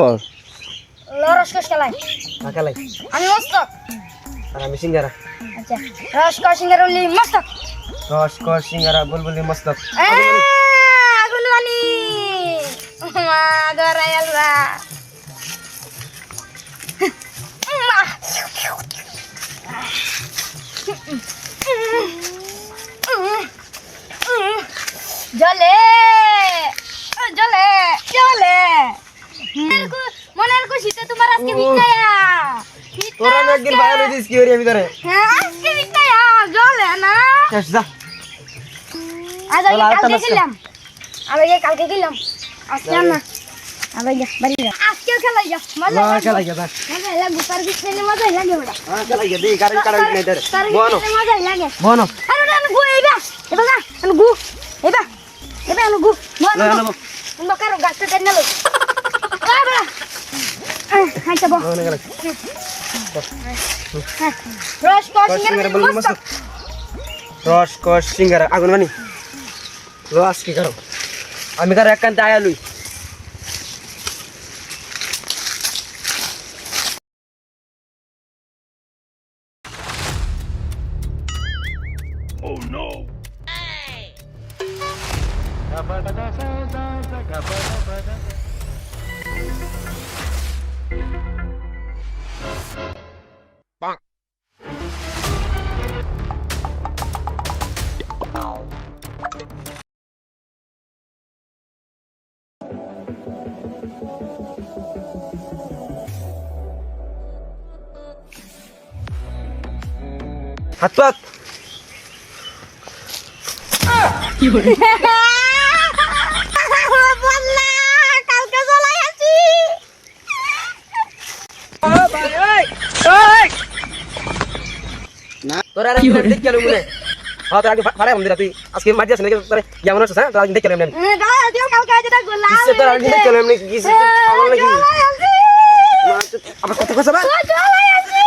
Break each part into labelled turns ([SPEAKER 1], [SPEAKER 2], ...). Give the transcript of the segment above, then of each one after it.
[SPEAKER 1] রসকস খেলাই
[SPEAKER 2] খেলাই
[SPEAKER 1] আমি মস্তক
[SPEAKER 2] আর আমি সিঙ্গারা।
[SPEAKER 1] আচ্ছা রসকস সিঙ্গারা বলি মস্তক
[SPEAKER 2] রসকস সিঙ্গারা বুলবুলি মস্তক।
[SPEAKER 1] আগুন বানি মা গরায়ালরা জলে জলে জলে মনের খুশিতে তোমার আজকে বিকায়া
[SPEAKER 2] তোরা না একদিন বাইরে দিস কি হরি আমি তোরে।
[SPEAKER 1] হ্যাঁ আজকে বিকায়া জলে না
[SPEAKER 2] শেষ যা।
[SPEAKER 1] আজ কালকে খেলাম কালকে খেলাম আজকে না আবার বাড়ি যা আজকে খেলাই যা মজা
[SPEAKER 2] খেলাই যা
[SPEAKER 1] মজা লাগে তার বিছনে মজা লাগে বড়
[SPEAKER 2] খেলাই যা দেই কারণ কারণ নাই তোরে বনো
[SPEAKER 1] মজা লাগে
[SPEAKER 2] বনো
[SPEAKER 1] আরে না গু এইবা এবা না আন গু এবা এবা আন গু বনো বনো কারো গাছটা টেনে লই আ বড় হাই যাবো
[SPEAKER 2] বনো গেল
[SPEAKER 1] রসকস সিঙ্গারা বলি মস্ত
[SPEAKER 2] রসকস সিঙ্গারা আগুন বানি রস কি করো আমি কার একান্তে আয়া লই।
[SPEAKER 3] Oh no!
[SPEAKER 2] হাত পাত
[SPEAKER 1] কি বলে বললা কালকে চলাই আছি
[SPEAKER 2] ও ভাই ওই না তোরা আর দেখ কেন মনে হ্যাঁ তোর আগে ফাড়াই মন্দির তুই আজকে মাঝে আসে নাকি তোরে যেমন আছে হ্যাঁ তোর আগে দেখ কেন এমনি
[SPEAKER 1] দাও দিও কালকে যেটা গোলা
[SPEAKER 2] কিসে তোর আগে দেখ কেন এমনি কিসে পাগল নাকি আবার কত কথা বল
[SPEAKER 1] চলাই আছি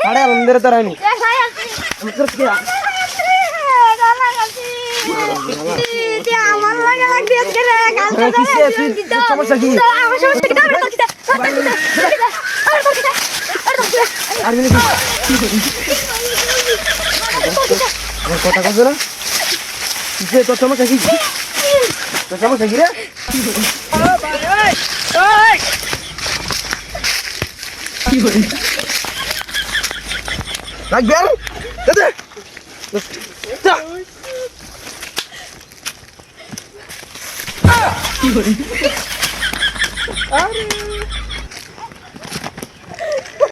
[SPEAKER 2] ফাড়াই মন্দির তোর আইনি
[SPEAKER 1] চলাই আছি
[SPEAKER 2] আমি তোর কি
[SPEAKER 1] চলাই আছি তে আমার লাগা লাগছে আজকে রে কালকে
[SPEAKER 2] কিসে তুই সমস্যা কি
[SPEAKER 1] আমার সমস্যা কি দাও তোর
[SPEAKER 2] আর মিলে আমার কথা কইছ না কিসে তোর সমস্যা কি তোর সমস্যা কি রে ও ভাই ওই কি বলি লাগবে আর দে যা কি বলি আরে